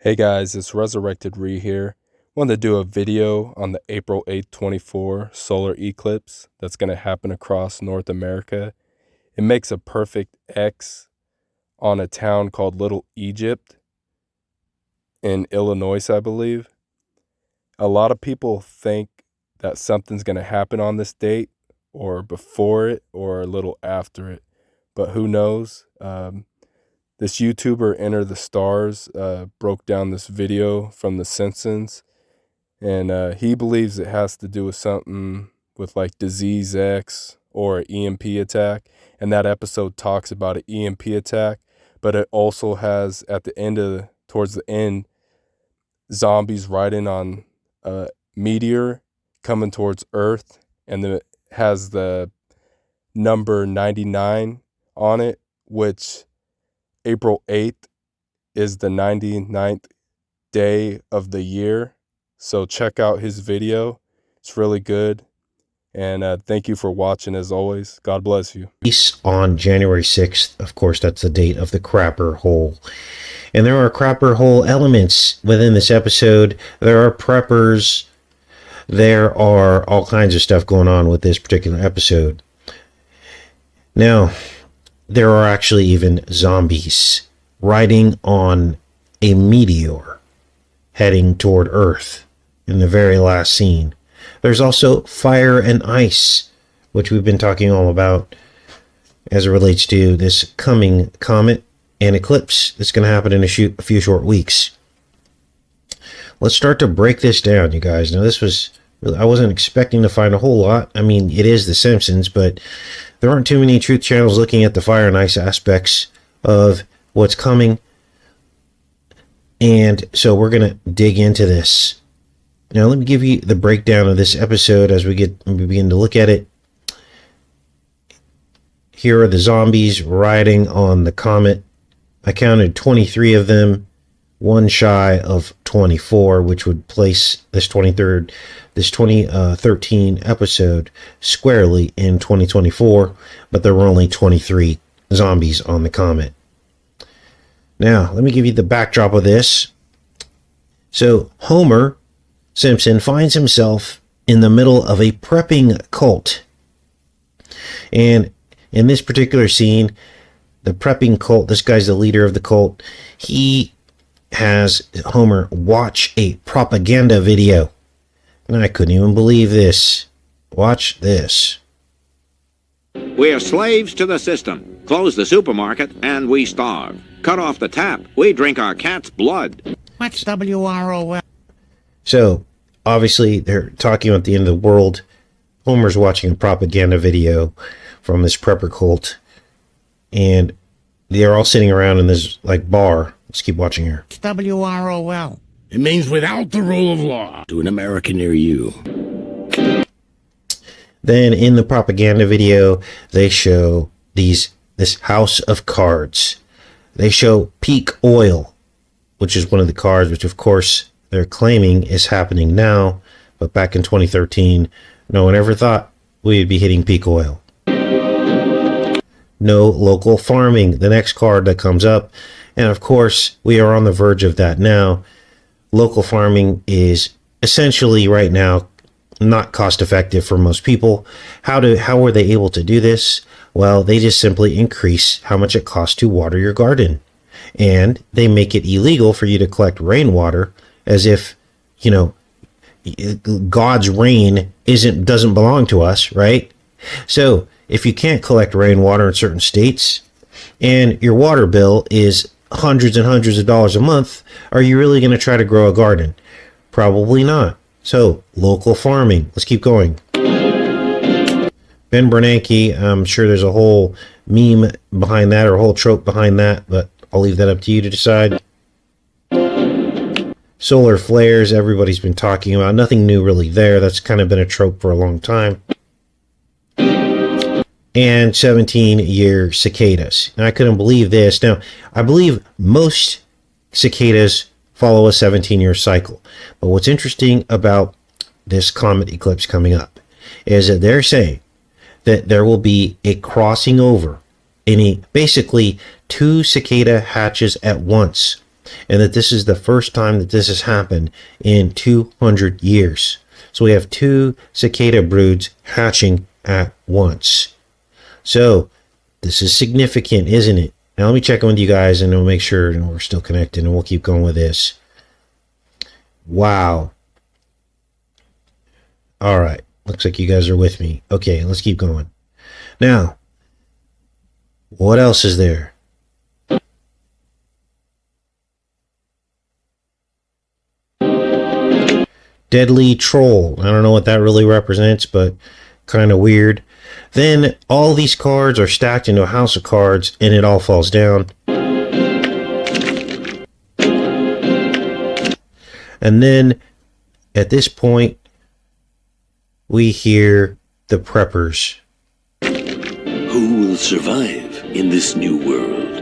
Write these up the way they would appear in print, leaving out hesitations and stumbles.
Hey guys, it's Resurrected Re here. Wanted to do a video on the April 8th, 24 solar eclipse that's going to happen across North America. It makes a perfect X on a town called Little Egypt in Illinois, I believe. A lot of people think that something's going to happen on this date or before it or a little after it, but who knows? This YouTuber, Enter the Stars, broke down this video from The Simpsons, and he believes it has to do with something with like Disease X or an EMP attack. And that episode talks about an EMP attack, but it also has towards the end, zombies riding on a meteor coming towards Earth, and then it has the number 99 on it, which April 8th is the 99th day of the year. So check out his video. It's really good. And thank you for watching as always. God bless you. On January 6th, of course, that's the date of the crapper hole. And there are crapper hole elements within this episode. There are preppers. There are all kinds of stuff going on with this particular episode. Now, there are actually even zombies riding on a meteor heading toward Earth in the very last scene. There's also fire and ice, which we've been talking all about as it relates to this coming comet and eclipse that's going to happen in a few short weeks. Let's start to break this down, you guys. Now, I wasn't expecting to find a whole lot. I mean, it is The Simpsons, but there aren't too many truth channels looking at the fire and ice aspects of what's coming. And so we're going to dig into this. Now, let me give you the breakdown of this episode as we begin to look at it. Here are the zombies riding on the comet. I counted 23 of them, one shy of 24, which would place this 2013 episode squarely in 2024, but there were only 23 zombies on the comet. Now, let me give you the backdrop of this. So, Homer Simpson finds himself in the middle of a prepping cult. And in this particular scene, the prepping cult, this guy's the leader of the cult, he has Homer watch a propaganda video. And I couldn't even believe this. Watch this. We are slaves to the system. Close the supermarket and we starve. Cut off the tap. We drink our cat's blood. What's WROL? So, obviously, they're talking about the end of the world. Homer's watching a propaganda video from this prepper cult. And they're all sitting around in this, like, bar. Let's keep watching here. It's WROL. It means without the rule of law. To an American near you. Then, in the propaganda video, they show this house of cards. They show peak oil, which is one of the cards, which, of course, they're claiming is happening now, but back in 2013, no one ever thought we would be hitting peak oil. No local farming, the next card that comes up, and of course, we are on the verge of that now. Local farming is essentially right now not cost effective for most people. How were they able to do this? Well, they just simply increase how much it costs to water your garden, and they make it illegal for you to collect rainwater, as if, you know, God's rain doesn't belong to us, right? So if you can't collect rainwater in certain states and your water bill is hundreds and hundreds of dollars a month, are you really going to try to grow a garden? Probably not. So local farming. Let's keep going. Ben Bernanke, I'm sure there's a whole meme behind that or a whole trope behind that, but I'll leave that up to you to decide. Solar flares, everybody's been talking about. Nothing new really there. That's kind of been a trope for a long time. And 17-year cicadas. Now, I couldn't believe this. Now, I believe most cicadas follow a 17-year cycle. But what's interesting about this comet eclipse coming up is that they're saying that there will be a crossing over, basically two cicada hatches at once. and that this is the first time that this has happened in 200 years. So we have 2 cicada broods hatching at once. So this is significant, isn't it? Now let me check in with you guys and we'll make sure we're still connected, and we'll keep going with this. Wow. All right. Looks like you guys are with me. Okay, let's keep going. Now, what else is there? Deadly Troll. I don't know what that really represents, but kind of weird. Then all these cards are stacked into a house of cards, and it all falls down. And then at this point, we hear the preppers. Who will survive in this new world?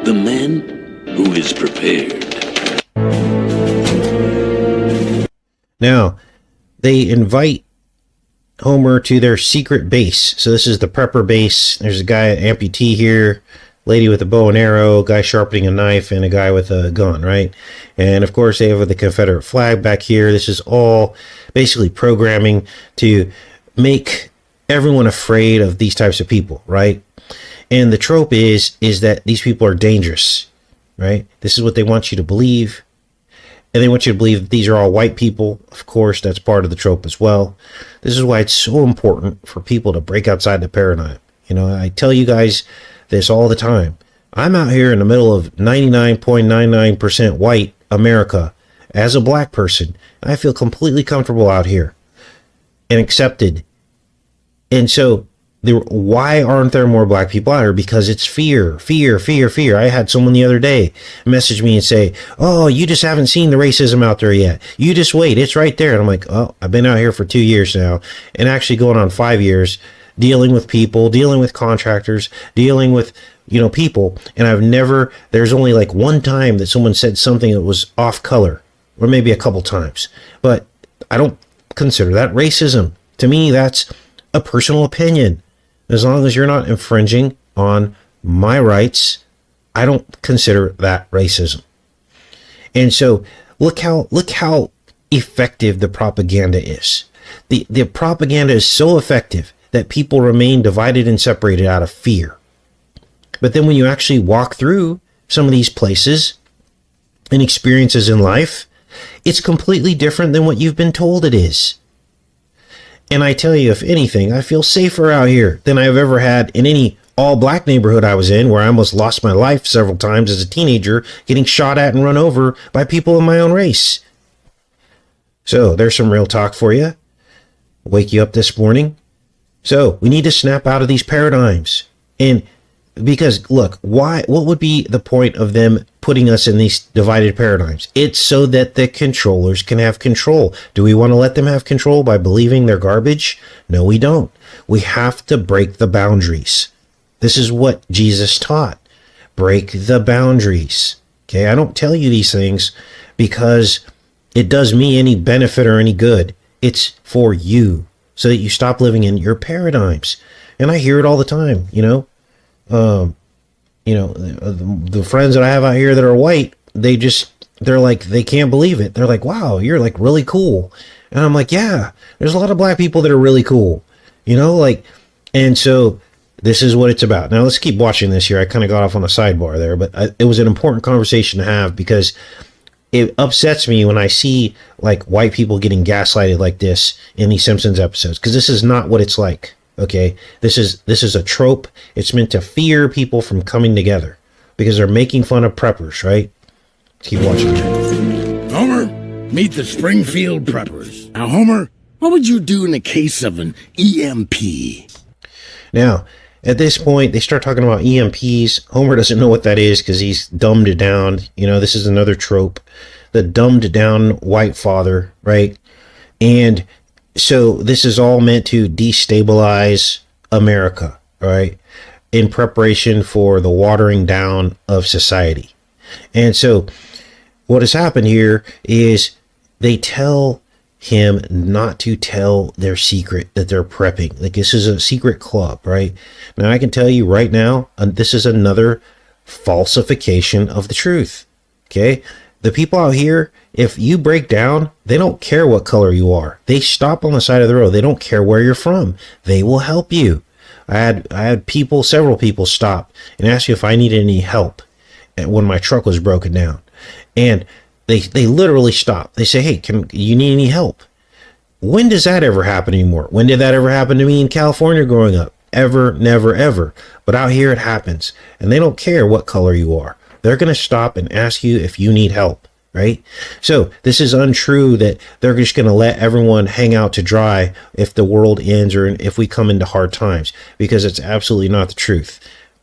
The man who is prepared. Now, they invite Homer to their secret base. So this is the prepper base. There's a guy, amputee here, lady with a bow and arrow, guy sharpening a knife, and a guy with a gun, right? And of course, they have the Confederate flag back here. This is all basically programming to make everyone afraid of these types of people, right? And the trope is that these people are dangerous, right? This is what they want you to believe. And they want you to believe that these are all white people. Of course, that's part of the trope as well. This is why it's so important for people to break outside the paradigm. You know, I tell you guys this all the time. I'm out here in the middle of 99.99% white America as a black person. I feel completely comfortable out here and accepted. And so why aren't there more black people out here? Because it's fear. I had someone the other day message me and say, oh, you just haven't seen the racism out there yet. You just wait. It's right there. And I'm like, oh, I've been out here for 2 years now, and actually going on 5 years, dealing with people, dealing with contractors, dealing with, people. And there's only like one time that someone said something that was off color, or maybe a couple times, but I don't consider that racism. To me, that's a personal opinion. As long as you're not infringing on my rights, I don't consider that racism. And so look how effective the propaganda is. The propaganda is so effective that people remain divided and separated out of fear. But then when you actually walk through some of these places and experiences in life, it's completely different than what you've been told it is. And I tell you, if anything, I feel safer out here than I've ever had in any all-black neighborhood I was in, where I almost lost my life several times as a teenager, getting shot at and run over by people of my own race. So there's some real talk for you. Wake you up this morning. So we need to snap out of these paradigms. And because, look, what would be the point of them putting us in these divided paradigms? It's so that the controllers can have control. Do we want to let them have control by believing they're garbage? No, we don't. We have to break the boundaries. This is what Jesus taught. Break the boundaries. Okay, I don't tell you these things because it does me any benefit or any good. It's for you, so that you stop living in your paradigms. And I hear it all the time, the friends that I have out here that are white, they're like, they can't believe it. They're like, wow, you're like really cool. And I'm like, yeah, there's a lot of black people that are really cool, and so this is what it's about. Now let's keep watching this here. I kind of got off on a sidebar there, but it was an important conversation to have, because it upsets me when I see like white people getting gaslighted like this in these Simpsons episodes, because this is not what it's like. Okay, this is a trope. It's meant to fear people from coming together because they're making fun of preppers, right? Let's keep watching. Homer, meet the Springfield preppers. Now, Homer, what would you do in the case of an EMP? Now, at this point, they start talking about EMPs. Homer doesn't know what that is because he's dumbed it down. This is another trope. The dumbed down white father, right? And so this is all meant to destabilize America, right? In preparation for the watering down of society. And so what has happened here is they tell him not to tell their secret that they're prepping. Like, this is a secret club, right? Now, I can tell you right now, this is another falsification of the truth. Okay? The people out here, if you break down, they don't care what color you are. They stop on the side of the road. They don't care where you're from. They will help you. I had people, several people stop and ask you if I needed any help when my truck was broken down. And they literally stop. They say, hey, you need any help? When does that ever happen anymore? When did that ever happen to me in California growing up? Ever, never, ever. But out here it happens. And they don't care what color you are. They're going to stop and ask you if you need help, right? So this is untrue that they're just going to let everyone hang out to dry if the world ends or if we come into hard times, because it's absolutely not the truth.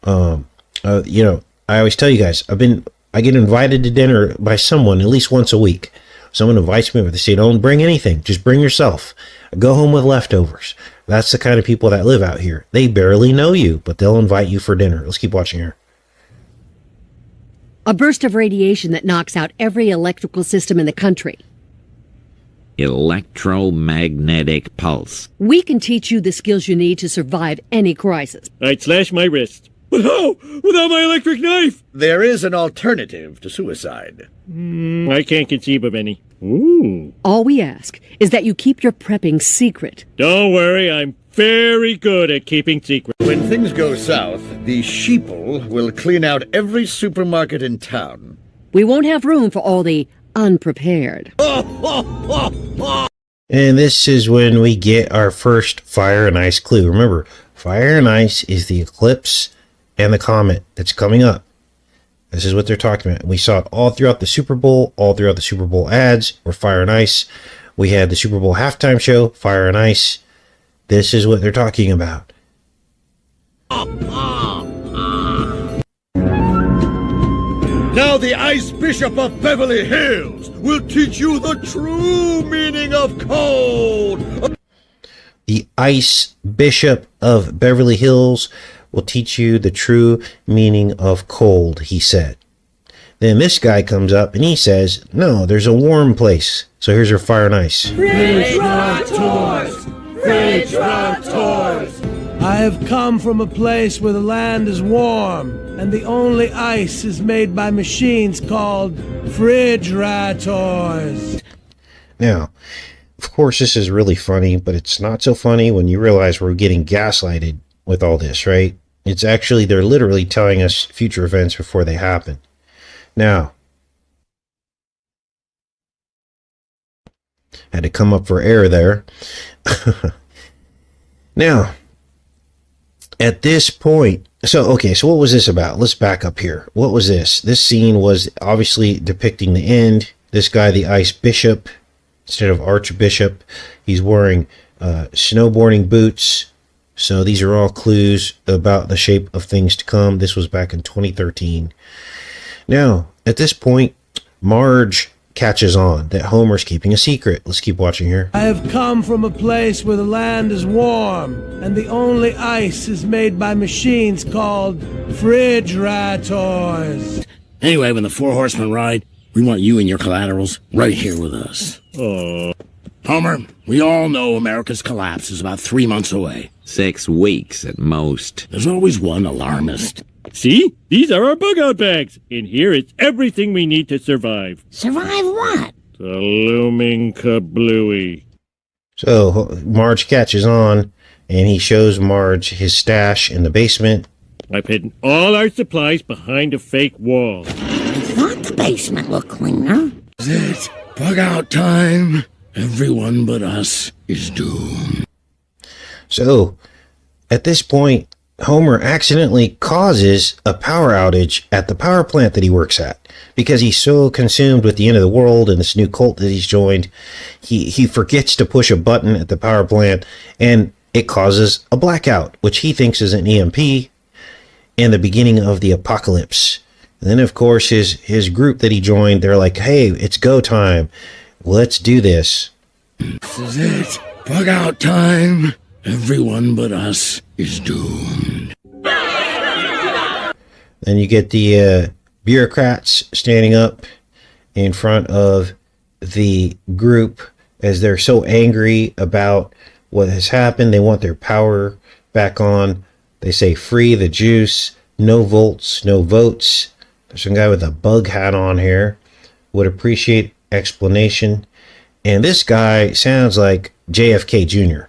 You know, I always tell you guys, I get invited to dinner by someone at least once a week. Someone invites me, but they say, don't bring anything. Just bring yourself. Go home with leftovers. That's the kind of people that live out here. They barely know you, but they'll invite you for dinner. Let's keep watching here. A burst of radiation that knocks out every electrical system in the country. Electromagnetic pulse. We can teach you the skills you need to survive any crisis. I'd slash my wrist. But how? Without my electric knife? There is an alternative to suicide. I can't conceive of any. Ooh. All we ask is that you keep your prepping secret. Don't worry, I'm very good at keeping secrets. When things go south, the sheeple will clean out every supermarket in town. We won't have room for all the unprepared. And this is when we get our first fire and ice clue. Remember, fire and ice is the eclipse and the comet that's coming up. This is what they're talking about. We saw it all throughout the Super Bowl, all throughout the Super Bowl ads, were fire and ice. We had the Super Bowl halftime show, fire and ice. This is what they're talking about. Now the Ice Bishop of Beverly Hills will teach you the true meaning of cold. The Ice Bishop of Beverly Hills will teach you the true meaning of cold, he said. Then this guy comes up and he says, no, there's a warm place. So here's your fire and ice. Fridge Rock Tours! Fridge Rock Tours! I have come from a place where the land is warm, and the only ice is made by machines called refrigerators. Now, of course, this is really funny, but it's not so funny when you realize we're getting gaslighted with all this, right? It's actually, they're literally telling us future events before they happen. Now, had to come up for air there. Now, at this point, so what was this about? Let's back up here. What was this? This scene was obviously depicting the end. This guy, the Ice Bishop, instead of Archbishop, he's wearing snowboarding boots. So these are all clues about the shape of things to come. This was back in 2013. Now, at this point, Marge catches on that Homer's keeping a secret. Let's keep watching here. I have come from a place where the land is warm, and the only ice is made by machines called refrigerators. Anyway, when the Four Horsemen ride, we want you and your collaterals right here with us. Homer, we all know America's collapse is about 3 months away. 6 weeks at most. There's always one alarmist. See? These are our bug-out bags. In here is everything we need to survive. Survive what? The looming kablooey. So Marge catches on, and he shows Marge his stash in the basement. I've hidden all our supplies behind a fake wall. I thought the basement looked cleaner. Is it bug-out time? Everyone but us is doomed. So, at this point, Homer accidentally causes a power outage at the power plant that he works at because he's so consumed with the end of the world and this new cult that he's joined. He forgets to push a button at the power plant, and it causes a blackout, which he thinks is an EMP and the beginning of the apocalypse. And then, of course, his group that he joined, they're like, hey, it's go time. Let's do this. This is it. Bug-out time. Everyone but us is doomed. Then you get the bureaucrats standing up in front of the group as they're so angry about what has happened. They want their power back on. They say, free the juice, no volts, no votes. There's some guy with a bug hat on here. Would appreciate explanation. And this guy sounds like JFK Jr.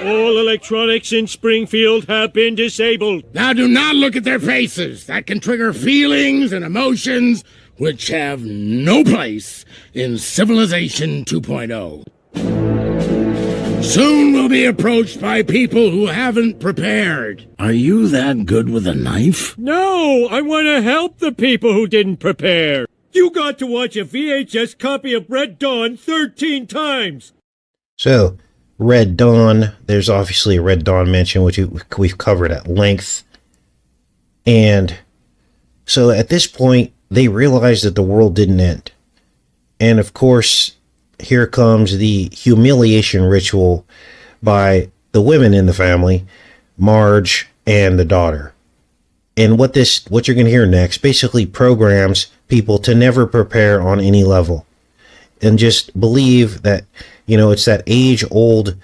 All electronics in Springfield have been disabled. Now do not look at their faces. That can trigger feelings and emotions which have no place in Civilization 2.0. Soon we'll be approached by people who haven't prepared. Are you that good with a knife? No, I want to help the people who didn't prepare. You got to watch a VHS copy of Red Dawn 13 times. So, Red Dawn, there's obviously a Red Dawn mention, which we've covered at length. And so at this point, they realize that the world didn't end. And of course, here comes the humiliation ritual by the women in the family, Marge and the daughter. And what you're going to hear next basically programs people to never prepare on any level. And just believe that, it's that age-old,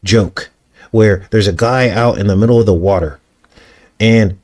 joke where there's a guy out in the middle of the water and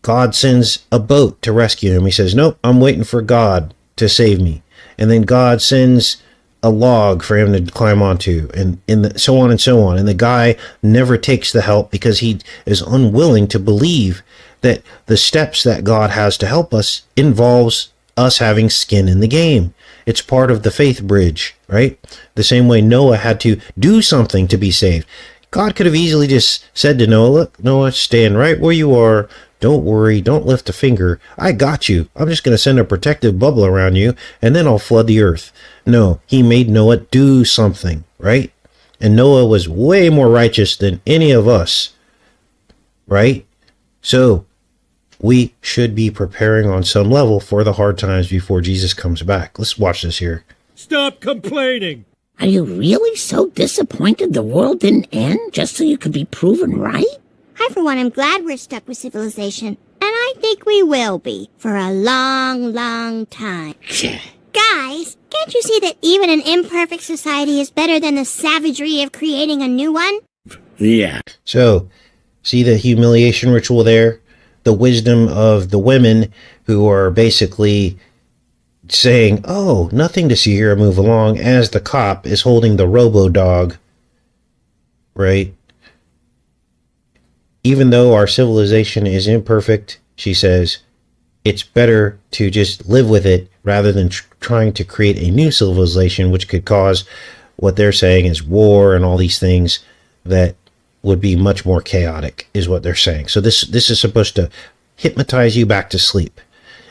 God sends a boat to rescue him. He says, nope, I'm waiting for God to save me. And then God sends a log for him to climb onto, and so on and so on. And the guy never takes the help because he is unwilling to believe that the steps that God has to help us involves us having skin in the game. It's part of the faith bridge, right? The same way Noah had to do something to be saved. God could have easily just said to Noah, look, Noah, stand right where you are. Don't worry. Don't lift a finger. I got you. I'm just going to send a protective bubble around you, and then I'll flood the earth. No, he made Noah do something, right? And Noah was way more righteous than any of us, right? So we should be preparing on some level for the hard times before Jesus comes back. Let's watch this here. Stop complaining. Are you really so disappointed the world didn't end just so you could be proven right? I, for one, am glad we're stuck with civilization. And I think we will be for a long, long time. Guys, can't you see that even an imperfect society is better than the savagery of creating a new one? Yeah. So, see the humiliation ritual there? The wisdom of the women who are basically saying, oh, nothing to see here, move along, as the cop is holding the robo-dog, right? Even though our civilization is imperfect, she says, it's better to just live with it rather than trying to create a new civilization, which could cause what they're saying is war and all these things that would be much more chaotic, is what they're saying. So this is supposed to hypnotize you back to sleep.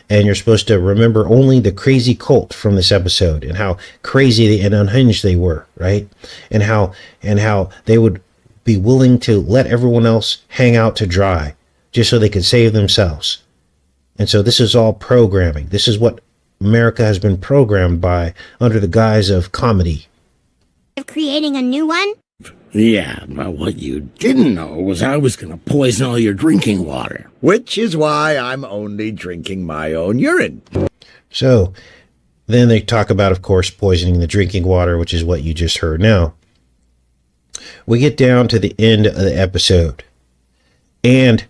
And you're supposed to remember only the crazy cult from this episode and how crazy and unhinged they were, right? And how they would be willing to let everyone else hang out to dry just so they could save themselves. And so this is all programming. This is what America has been programmed by under the guise of comedy. Of creating a new one? Yeah, but what you didn't know was I was going to poison all your drinking water. Which is why I'm only drinking my own urine. So then they talk about, of course, poisoning the drinking water, which is what you just heard now. We get down to the end of the episode, and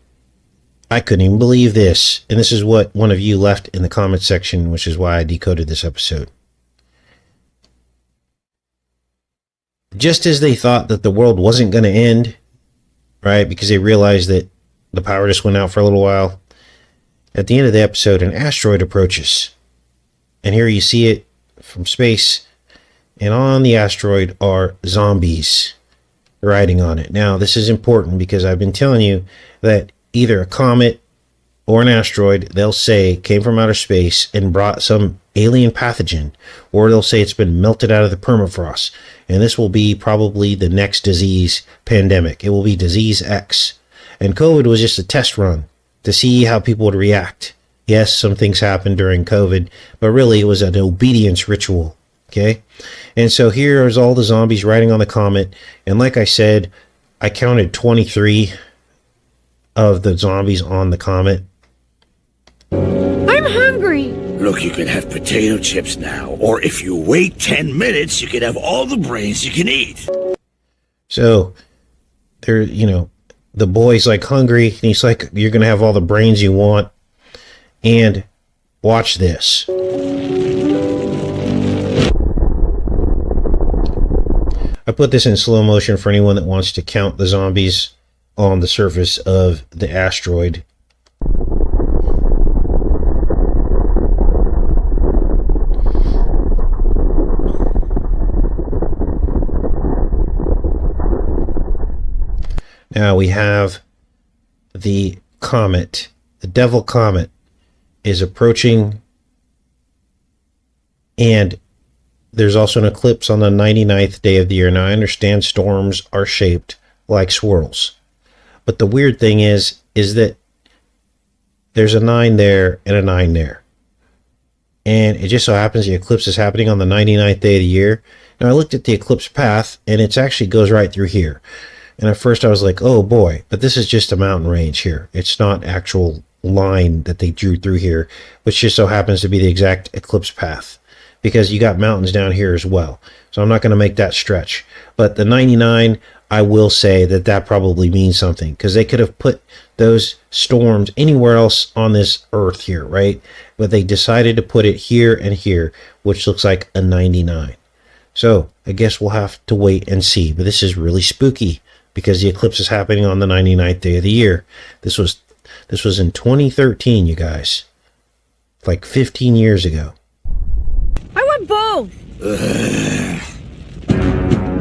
I couldn't even believe this. And this is what one of you left in the comment section, which is why I decoded this episode. Just as they thought that the world wasn't going to end, right, because they realized that the power just went out for a little while, at the end of the episode, an asteroid approaches. And here you see it from space, and on the asteroid are zombies riding on it. Now, this is important because I've been telling you that either a comet or an asteroid, they'll say, came from outer space and brought some alien pathogen, or they'll say it's been melted out of the permafrost. And this will be probably the next disease pandemic. It will be disease X. And COVID was just a test run to see how people would react. Yes, some things happened during COVID, but really it was an obedience ritual. Okay? And so here is all the zombies riding on the comet. And like I said, I counted 23 of the zombies on the comet. I'm hungry. Look, you can have potato chips now, or if you wait 10 minutes, you can have all the brains you can eat. So, they're, the boy's like hungry, and he's like, you're going to have all the brains you want. And watch this. I put this in slow motion for anyone that wants to count the zombies on the surface of the asteroid. Now we have the comet. The Devil Comet is approaching, and there's also an eclipse on the 99th day of the year. Now I understand storms are shaped like swirls, but the weird thing is that there's a 9 there and a 9 there. And it just so happens the eclipse is happening on the 99th day of the year. Now I looked at the eclipse path, and it actually goes right through here. And at first I was like, oh boy, but this is just a mountain range here. It's not actual line that they drew through here, which just so happens to be the exact eclipse path, because you got mountains down here as well. So I'm not going to make that stretch. But the 99, I will say that probably means something, because they could have put those storms anywhere else on this earth here, right? But they decided to put it here and here, which looks like a 99. So I guess we'll have to wait and see. But this is really spooky, because the eclipse is happening on the 99th day of the year. This was in 2013, you guys. Like 15 years ago. I want both!